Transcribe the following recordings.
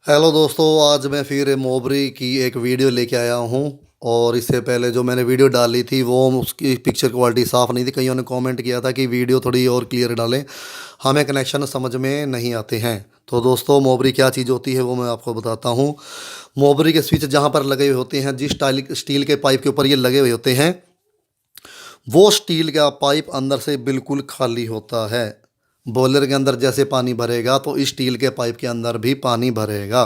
Hello दोस्तों, आज मैं फिर मोबरी की एक वीडियो लेके आया हूँ। और इससे पहले जो मैंने वीडियो डाली थी वो उसकी पिक्चर क्वालिटी साफ़ नहीं थी। कईयों ने कमेंट किया था कि वीडियो थोड़ी और क्लियर डालें, हमें कनेक्शन समझ में नहीं आते हैं। तो दोस्तों, मोबरी क्या चीज़ होती है वो मैं आपको बताता हूँ। मोबरी के स्विच जहाँ पर लगे हुए होते हैं, जिस स्टील के पाइप के ऊपर ये लगे हुए होते हैं, वो स्टील का पाइप अंदर से बिल्कुल खाली होता है। बॉयलर के अंदर जैसे पानी भरेगा तो इस स्टील के पाइप के अंदर भी पानी भरेगा।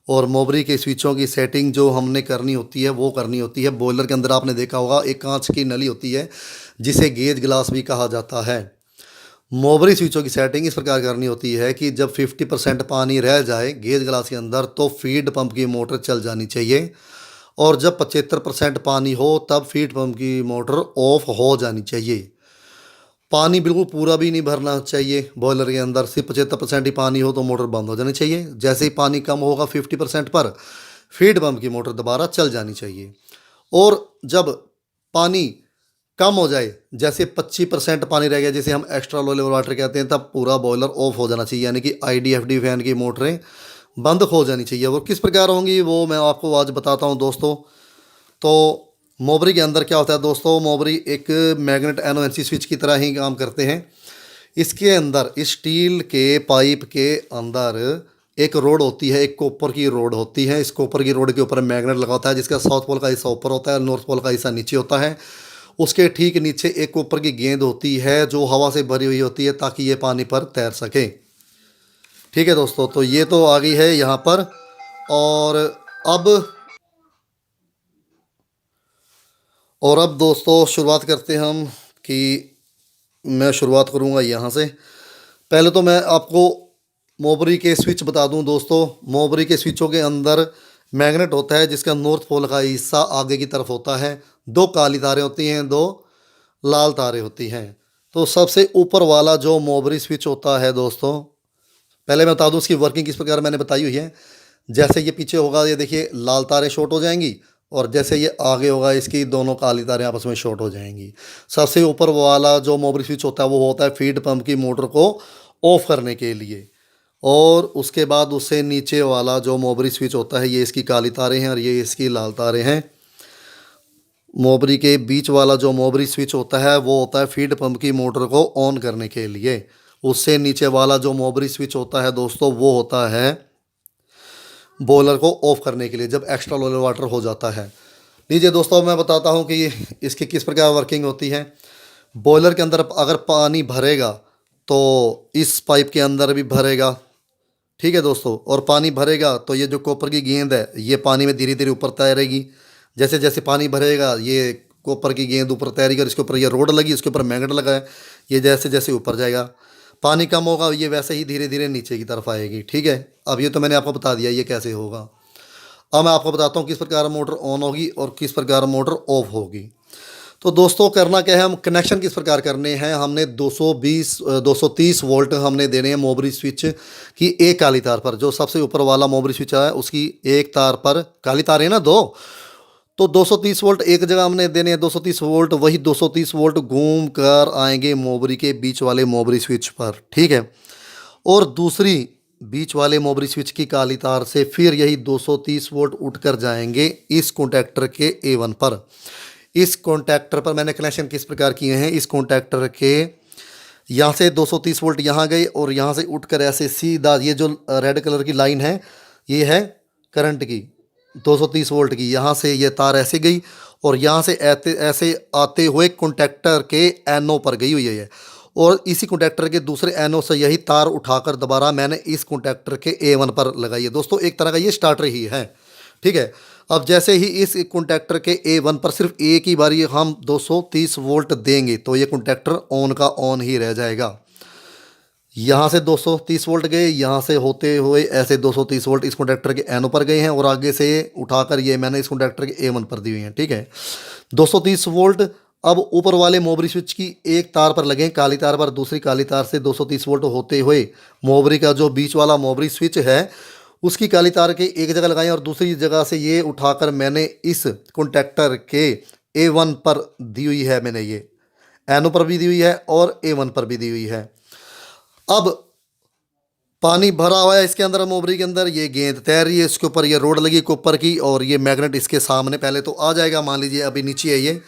और मोबरी के स्विचों की सेटिंग जो हमने करनी होती है वो करनी होती है। बॉयलर के अंदर आपने देखा होगा एक कांच की नली होती है जिसे गेज ग्लास भी कहा जाता है। मोबरी स्विचों की सेटिंग इस प्रकार करनी होती है कि जब 50% पानी रह जाए गेज ग्लास के अंदर तो फीड पंप की मोटर चल जानी चाहिए। और जब 75% पानी हो तब फीड पंप की मोटर ऑफ हो जानी चाहिए। पानी बिल्कुल पूरा भी नहीं भरना चाहिए। बॉयलर के अंदर सिर्फ 75% ही पानी हो तो मोटर बंद हो जानी चाहिए। जैसे ही पानी कम होगा 50% पर, फीड पंप की मोटर दोबारा चल जानी चाहिए। और जब पानी कम हो जाए, जैसे 25% पानी रह गया, जैसे हम एक्स्ट्रा लो लेवल वाटर कहते हैं, तब पूरा बॉयलर ऑफ हो जाना चाहिए, यानी कि IDFD फैन की मोटरें बंद हो जानी चाहिए। वो किस प्रकार होंगी वो मैं आपको आज बताता हूँ दोस्तों। तो मोबरी के अंदर क्या होता है दोस्तों, मोबरी एक मैग्नेट NONC स्विच की तरह ही काम करते हैं। इसके अंदर इस स्टील के पाइप के अंदर एक रोड होती है, एक कॉपर की रोड होती है। इस कॉपर की रोड के ऊपर मैग्नेट लगा होता है जिसका साउथ पोल का हिस्सा ऊपर होता है, नॉर्थ पोल का हिस्सा नीचे होता है। उसके ठीक नीचे एक कॉपर की गेंद होती है जो हवा से भरी हुई होती है ताकि ये पानी पर तैर सके। ठीक है दोस्तों, तो ये तो आ गई है यहाँ पर। और अब अब दोस्तों शुरुआत करते हैं हम कि मैं शुरुआत करूँगा यहाँ से। पहले तो मैं आपको मोबरी के स्विच बता दूं दोस्तों। मोबरी के स्विचों के अंदर मैग्नेट होता है जिसका नॉर्थ पोल का हिस्सा आगे की तरफ होता है। दो काली तारें होती हैं, दो लाल तारें होती हैं। तो सबसे ऊपर वाला जो मोबरी स्विच होता है दोस्तों, पहले मैं बता दूं उसकी वर्किंग किस प्रकार मैंने बताई हुई है। जैसे ये पीछे होगा, ये देखिए लाल तारें शॉर्ट हो जाएंगी, और जैसे ये आगे होगा इसकी दोनों काली तारें आपस में शॉर्ट हो जाएंगी। सबसे ऊपर वाला जो मोबरी स्विच होता है वो होता है फीड पंप की मोटर को ऑफ करने के लिए। और उसके बाद उससे नीचे वाला जो मोबरी स्विच होता है, ये इसकी काली तारें हैं और ये इसकी लाल तारें हैं। मोबरी के बीच वाला जो मोबरी स्विच होता है वो होता है फीड पंप की मोटर को ऑन करने के लिए। उससे नीचे वाला जो मोबरी स्विच होता है दोस्तों वो होता है बॉयलर को ऑफ करने के लिए, जब एक्स्ट्रा लो लेवल वाटर हो जाता है। लीजिए दोस्तों, मैं बताता हूँ कि इसकी किस प्रकार वर्किंग होती है। बॉयलर के अंदर अगर पानी भरेगा तो इस पाइप के अंदर भी भरेगा। ठीक है दोस्तों, और पानी भरेगा तो ये जो कॉपर की गेंद है ये पानी में धीरे धीरे ऊपर तैरेगी। जैसे जैसे पानी भरेगा ये कॉपर की गेंद ऊपर तैरेगी, और इसके ऊपर ये रोड लगी, इसके ऊपर मैग्नेट लगा है। ये जैसे जैसे ऊपर जाएगा, पानी कम होगा, ये वैसे ही धीरे धीरे नीचे की तरफ आएगी। ठीक है, अब ये तो मैंने आपको बता दिया ये कैसे होगा। अब मैं आपको बताता हूँ किस प्रकार मोटर ऑन होगी और किस प्रकार मोटर ऑफ होगी। तो दोस्तों करना क्या है, हम कनेक्शन किस प्रकार करने हैं। हमने 230 वोल्ट हमने देने हैं मोबरी स्विच की एक काली तार पर। जो सबसे ऊपर वाला मोबरी स्विच है उसकी एक तार पर, काली तार है ना दो, तो 230 वोल्ट एक जगह हमने देने हैं। 230 वोल्ट, वही 230 वोल्ट घूम कर आएंगे मोबरी के बीच वाले मोबरी स्विच पर। ठीक है, और दूसरी बीच वाले मोबरी स्विच की काली तार से फिर यही 230 वोल्ट उठकर जाएंगे इस कॉन्टैक्टर के A1 पर। इस कॉन्टैक्टर पर मैंने कनेक्शन किस प्रकार किए हैं, इस कॉन्टैक्टर के यहाँ से 230 वोल्ट यहाँ गए और यहाँ से उठकर ऐसे सीधा, ये जो रेड कलर की लाइन है ये है करंट की 230 वोल्ट की। यहाँ से ये तार ऐसे गई और यहाँ से ऐसे आते हुए कॉन्टैक्टर के NO पर गई हुई है। और इसी कॉन्टैक्टर के दूसरे NO से यही तार उठाकर दोबारा मैंने इस कॉन्टैक्टर के A1 पर लगाई है। दोस्तों एक तरह का ये स्टार्टर ही है। ठीक है, अब जैसे ही इस कॉन्टैक्टर के A1 पर सिर्फ एक ही बार ये हम 230 वोल्ट देंगे तो ये कॉन्टैक्टर ऑन का ऑन ही रह जाएगा। यहाँ से 230 वोल्ट गए, यहाँ से होते हुए ऐसे 230 वोल्ट इस कॉन्टैक्टर के NO पर गए हैं, और आगे से उठाकर ये मैंने इस कॉन्टैक्टर के A1 पर दी हुई हैं। ठीक है, 230 वोल्ट अब ऊपर वाले मोबरी स्विच की एक तार पर लगे, काली तार पर। दूसरी काली तार से 230 वोल्ट होते हुए मोबरी का जो बीच वाला मोबरी स्विच है उसकी काली तार के एक जगह लगाएं, और दूसरी जगह से ये उठाकर मैंने इस कॉन्टैक्टर के A1 पर दी हुई है। मैंने ये NO पर भी दी हुई है और A1 पर भी दी हुई है। अब पानी भरा हुआ है इसके अंदर, मोबरी के अंदर। ये गेंद तैर रही है, इसके ऊपर ये रोड लगी कॉपर की, और ये मैग्नेट इसके सामने पहले तो आ जाएगा। मान लीजिए अभी नीचे है ये,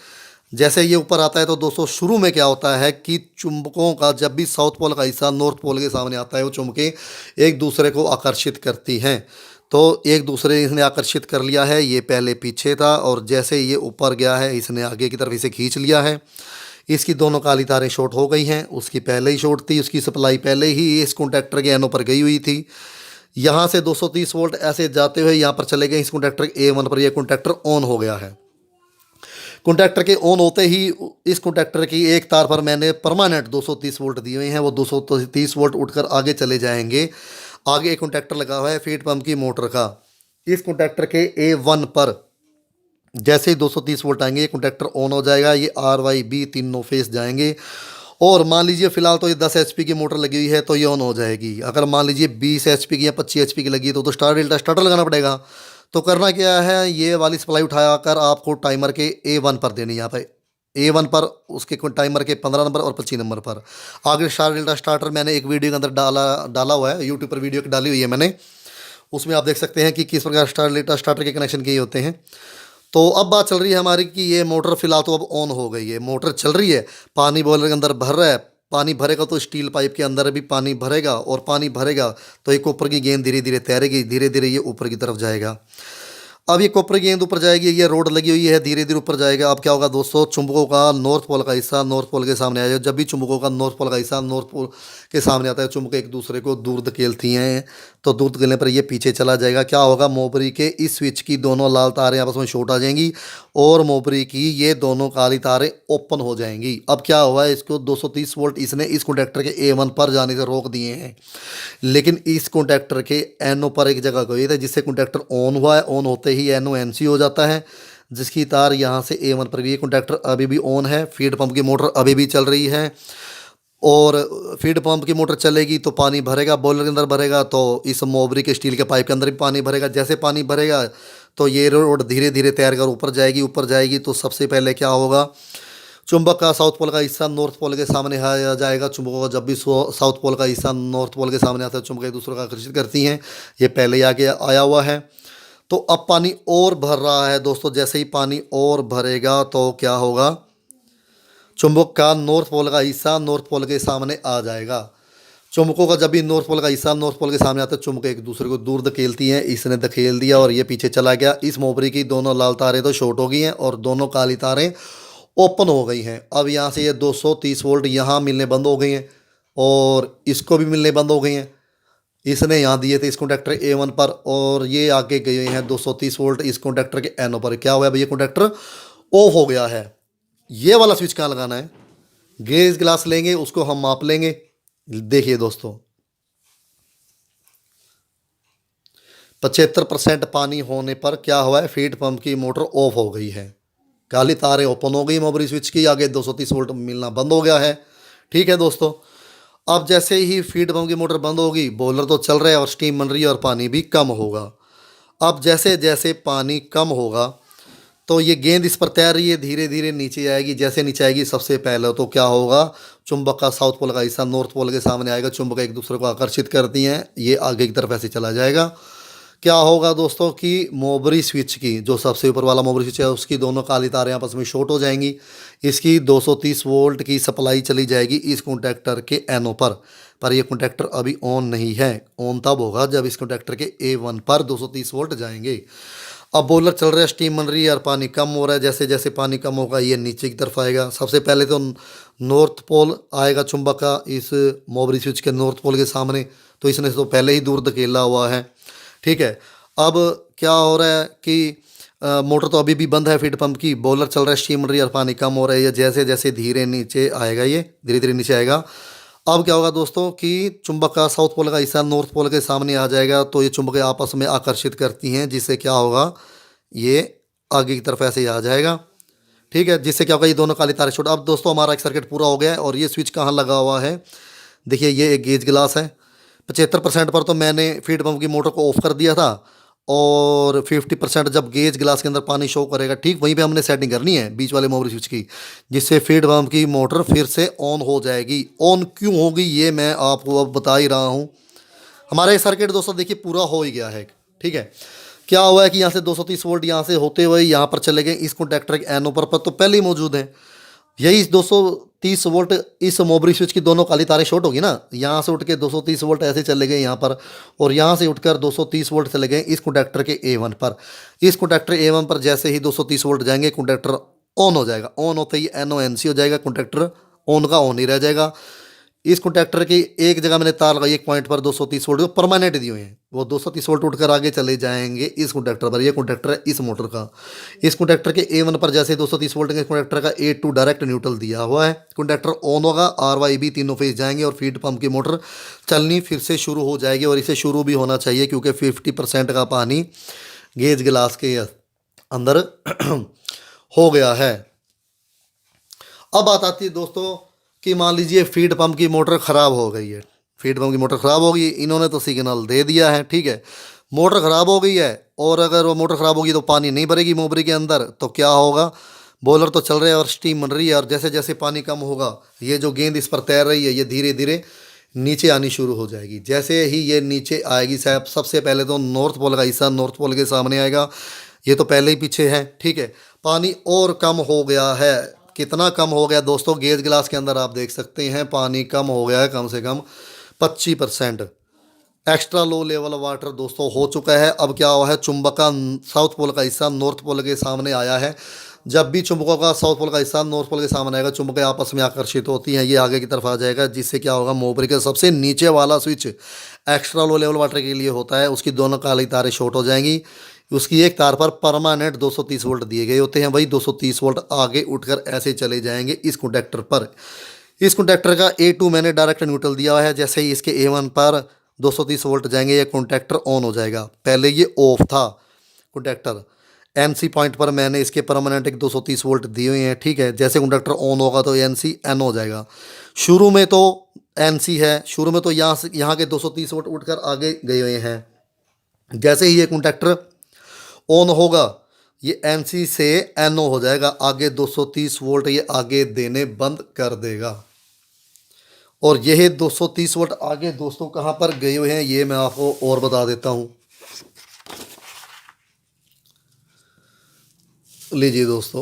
जैसे ये ऊपर आता है तो दोस्तों शुरू में क्या होता है कि चुंबकों का जब भी साउथ पोल का हिस्सा नॉर्थ पोल के सामने आता है, वो चुंबकें एक दूसरे को आकर्षित करती हैं। तो एक दूसरे इसने आकर्षित कर लिया है, ये पहले पीछे था और जैसे ये ऊपर गया है इसने आगे की तरफ इसे खींच लिया है। इसकी दोनों काली तारें शॉर्ट हो गई हैं, उसकी पहले ही शॉर्ट थी, उसकी सप्लाई पहले ही इस कॉन्टैक्टर के एनओ पर गई हुई थी। यहाँ से 230 वोल्ट ऐसे जाते हुए यहाँ पर चले गए इस कॉन्टैक्टर A1 पर। यह कॉन्टैक्टर ऑन हो गया है। कॉन्टैक्टर के ऑन होते ही इस कॉन्टैक्टर की एक तार पर मैंने परमानेंट 230 वोल्ट दिए हुए हैं, वो 230 वोल्ट उठकर आगे चले जाएंगे। आगे एक कॉन्टैक्टर लगा हुआ है फीड पंप की मोटर का। इस कॉन्टैक्टर के A1 पर जैसे ही 230 वोल्ट आएंगे, ये कॉन्टैक्टर ऑन हो जाएगा। ये RYB तीनों फेस जाएंगे। और मान लीजिए फ़िलहाल तो ये 10 HP की मोटर लगी हुई है तो ये ऑन हो जाएगी। अगर मान लीजिए 20 HP की या 25 HP की लगी है तो स्टार डेल्टा स्टार्टर लगाना पड़ेगा। तो करना क्या है, ये वाली सप्लाई उठाकर आपको टाइमर के A1 पर देनी है। यहाँ पे A1 पर उसके टाइमर के 15 नंबर और 25 नंबर पर आगे स्टार डेल्टा स्टार्टर मैंने एक वीडियो के अंदर डाला हुआ है, यूट्यूब पर वीडियो डाली हुई है मैंने। उसमें आप देख सकते हैं कि किस प्रकार स्टार डेल्टा स्टार्टर के कनेक्शन किए होते हैं। तो अब बात चल रही है हमारी कि ये मोटर फ़िलहाल तो अब ऑन हो गई है, मोटर चल रही है, पानी बॉयलर के अंदर भर रहा है। पानी भरेगा तो स्टील पाइप के अंदर भी पानी भरेगा, और पानी भरेगा तो एक ऊपर की गेंद धीरे धीरे तैरेगी, धीरे धीरे ये ऊपर की तरफ जाएगा। अब ये कॉपर गेंद ऊपर जाएगी, ये रोड लगी हुई है, धीरे धीरे ऊपर जाएगा। अब क्या होगा दोस्तों, चुंबकों का नॉर्थ पोल का हिस्सा नॉर्थ पोल के सामने आएगा। जब भी चुंबकों का नॉर्थ पोल का हिस्सा नॉर्थ पोल के सामने आता है, चुंबक एक दूसरे को दूर धकेलती हैं, तो दूर धकेलने पर ये पीछे चला जाएगा। क्या होगा, मोबरी के इस स्विच की दोनों लाल तारें आपस में शॉर्ट आ जाएंगी और मोबरी की ये दोनों काली तारें ओपन हो जाएंगी। अब क्या हुआ है, इसको 230 वोल्ट इसने इस कॉन्टैक्टर के A1 पर जाने से रोक दिए हैं, लेकिन इस कॉन्टैक्टर के एनओ पर एक जगह गई थी जिससे कॉन्टैक्टर ऑन हुआ है। ऑन होते ही एनओ NC हो जाता है, जिसकी तार यहाँ से A1 पर भी। ये कॉन्टैक्टर अभी भी ऑन है, फीड पंप की मोटर अभी भी चल रही है, और फीड पंप की मोटर चलेगी तो पानी भरेगा, बॉयलर के अंदर भरेगा तो इस मोबरी के स्टील के पाइप के अंदर भी पानी भरेगा। जैसे पानी भरेगा तो ये रोड धीरे धीरे तैर कर ऊपर जाएगी। ऊपर जाएगी तो सबसे पहले क्या होगा, चुंबक का साउथ पोल का हिस्सा नॉर्थ पोल के सामने आ जाएगा। चुंबकों का जब भी साउथ पोल का हिस्सा नॉर्थ पोल के सामने आता है, चुंबक एक दूसरे को आकर्षित करती हैं। ये पहले ही आगे आया हुआ है। तो अब पानी और भर रहा है दोस्तों। जैसे ही पानी और भरेगा तो क्या होगा, चुंबक का नॉर्थ पोल का हिस्सा नॉर्थ पोल के सामने आ जाएगा। चुंबकों का जब भी नॉर्थ पोल का हिस्सा नॉर्थ पोल के सामने आता है, चुंबक एक दूसरे को दूर धकेलती हैं। इसने धकेल दिया और ये पीछे चला गया। इस मोबरी की दोनों लाल तारें तो शॉर्ट हो गई हैं और दोनों काली तारें ओपन हो गई हैं। अब यहाँ से ये 230 वोल्ट यहाँ मिलने बंद हो गई हैं और इसको भी मिलने बंद हो गई हैं। इसने यहाँ दिए थे इस कॉन्टैक्टर A1 पर, और ये आगे गए हुए हैं 230 वोल्ट इस कॉन्टैक्टर के एनओ पर। क्या हुआ है, ये कॉन्टैक्टर ऑफ हो गया है। ये वाला स्विच कहाँ लगाना है, गेज ग्लास लेंगे, उसको हम माप लेंगे। देखिए दोस्तों, 75% पानी होने पर क्या हुआ है, फीड पंप की मोटर ऑफ हो गई है, काली तारें ओपन हो गई मोबरी स्विच की, आगे 230 वोल्ट मिलना बंद हो गया है। ठीक है दोस्तों, अब जैसे ही फीड पंप की मोटर बंद होगी, बॉयलर तो चल रहा है और स्टीम बन रही है और पानी भी कम होगा। अब जैसे जैसे पानी कम होगा तो ये गेंद इस पर तैर रही है, धीरे धीरे नीचे आएगी। जैसे नीचे आएगी सबसे पहले तो क्या होगा, चुंबक का साउथ पोल का हिस्सा नॉर्थ पोल के सामने आएगा। चुंबक एक दूसरे को आकर्षित करती हैं, ये आगे की तरफ ऐसे चला जाएगा। क्या होगा दोस्तों कि मोबरी स्विच की जो सबसे ऊपर वाला मोबरी स्विच है, उसकी दोनों काली तारें आपस में शॉर्ट हो जाएंगी। इसकी 230 वोल्ट की सप्लाई चली जाएगी इस कॉन्टैक्टर के एनओ पर यह कॉन्टैक्टर अभी ऑन नहीं है। ऑन तब होगा जब इस कॉन्टैक्टर के A1 पर 230 वोल्ट जाएंगे। अब बॉयलर चल रहा है, स्टीम बन रही है और पानी कम हो रहा है। जैसे जैसे पानी कम होगा ये नीचे की तरफ आएगा। सबसे पहले तो नॉर्थ पोल आएगा चुंबक का इस मोबरी स्विच के नॉर्थ पोल के सामने, तो इसने तो पहले ही दूर धकेला हुआ है। ठीक है, अब क्या हो रहा है कि मोटर तो अभी भी बंद है फीड पंप की, बॉयलर चल रहा है, स्टीम बन रही है और पानी कम हो रहा है। जैसे जैसे धीरे नीचे आएगा, ये धीरे धीरे नीचे आएगा। अब क्या होगा दोस्तों कि चुंबक का साउथ पोल का हिस्सा नॉर्थ पोल के सामने आ जाएगा, तो ये चुंबकें आपस में आकर्षित करती हैं, जिससे क्या होगा, ये आगे की तरफ ऐसे ही आ जाएगा। ठीक है, जिससे क्या होगा, ये दोनों काली तारें छोड़। अब दोस्तों हमारा एक सर्किट पूरा हो गया है। और ये स्विच कहाँ लगा हुआ है, देखिए ये एक गेज गिलास है। 75% पर तो मैंने फीड पंप की मोटर को ऑफ कर दिया था, और 50% जब गेज गिलास के अंदर पानी शो करेगा, ठीक वहीं पे हमने सेटिंग करनी है बीच वाले मोबरी स्विच की, जिससे फीड पंप की मोटर फिर से ऑन हो जाएगी। ऑन क्यों होगी ये मैं आपको अब बता ही रहा हूँ। हमारा ये सर्किट दोस्तों देखिए पूरा हो ही गया है। ठीक है, क्या हुआ है कि यहाँ से 230 वोल्ट यहाँ से होते हुए यहाँ पर चले गए इस कॉन्टैक्टर के एनो पर तो पहले ही मौजूद है। यही 230 वोल्ट इस मोबरी स्विच की दोनों काली तारें शॉर्ट होगी ना, यहाँ से उठ के 230 वोल्ट ऐसे चले गए यहाँ पर, और यहाँ से उठकर 230 वोल्ट चले गए इस कॉन्टैक्टर के A1 पर। इस कॉन्टैक्टर A1 पर जैसे ही 230 वोल्ट जाएंगे कॉन्टैक्टर ऑन हो जाएगा। ऑन होते ही NONC हो जाएगा, कॉन्टैक्टर ऑन का ऑन ही रह जाएगा। इस कॉन्टैक्टर की एक जगह मैंने तार लगाई एक पॉइंट पर 230 वोल्ट जो परमानेंट दिए हुए हैं, वो 230 वोल्ट उठकर आगे चले जाएंगे इस कॉन्टैक्टर पर। ये कॉन्टैक्टर है इस मोटर का। इस कॉन्टैक्टर के A1 पर जैसे 230 वोल्ट के कॉन्टैक्टर का A2 डायरेक्ट न्यूट्रल दिया हुआ है। कॉन्टैक्टर ऑन होगा, RYB तीनों फेज जाएंगे और फीड पंप की मोटर चलनी फिर से शुरू हो जाएगी। और इसे शुरू भी होना चाहिए क्योंकि 50% का पानी गेज गिलास के अंदर हो गया है। अब बात आती है दोस्तों कि मान लीजिए फीड पंप की मोटर ख़राब हो गई है। फीड पंप की मोटर ख़राब हो गई, इन्होंने तो सिग्नल दे दिया है, ठीक है, मोटर ख़राब हो गई है, और अगर वो मोटर ख़राब होगी तो पानी नहीं भरेगी मोबरी के अंदर, तो क्या होगा, बॉयलर तो चल रहा है और स्टीम बन रही है, और जैसे जैसे पानी कम होगा ये जो गेंद इस पर तैर रही है ये धीरे धीरे नीचे आनी शुरू हो जाएगी। जैसे ही ये नीचे आएगी साहब, सबसे पहले तो नॉर्थ पोल का हिस्सा नॉर्थ पोल के सामने आएगा, ये तो पहले ही पीछे है, ठीक है। पानी और कम हो गया है, कितना कम हो गया दोस्तों, गेज गिलास के अंदर आप देख सकते हैं पानी कम हो गया है, कम से कम 25%। एक्स्ट्रा लो लेवल वाटर दोस्तों हो चुका है। अब क्या हुआ है, चुंबक का साउथ पोल का हिस्सा नॉर्थ पोल के सामने आया है। जब भी चुंबकों का साउथ पोल का हिस्सा नॉर्थ पोल के सामने आएगा, चुंबकें आपस में आकर्षित होती हैं, ये आगे की तरफ आ जाएगा, जिससे क्या होगा, मोबरी का सबसे नीचे वाला switch extra low level water के लिए होता है, उसकी दोनों काली तारें शॉर्ट हो जाएंगी। उसकी एक तार पर परमानेंट 230 वोल्ट दिए गए होते हैं, वही 230 वोल्ट आगे उठकर ऐसे चले जाएंगे इस कॉन्टैक्टर पर। इस कॉन्टैक्टर का A2 मैंने डायरेक्ट न्यूट्रल दिया हुआ है। जैसे ही इसके A1 पर 230 वोल्ट जाएंगे ये कॉन्टैक्टर ऑन हो जाएगा। पहले ये ऑफ था कॉन्टैक्टर, NC पॉइंट पर मैंने इसके परमानेंट एक 230 वोल्ट दिए हुए हैं, ठीक है। जैसे कॉन्टैक्टर ऑन होगा तो NC N हो जाएगा। शुरू में तो NC है, शुरू में तो यहाँ से यहाँ के 230 वोल्ट उठकर आगे गए हुए हैं। जैसे ही ये कॉन्टैक्टर ऑन होगा ये NC से NO हो जाएगा, आगे 230 वोल्ट ये आगे देने बंद कर देगा। और यह 230 वोल्ट आगे दोस्तों कहाँ पर गए हुए हैं ये मैं आपको और बता देता हूँ। लीजिए दोस्तों,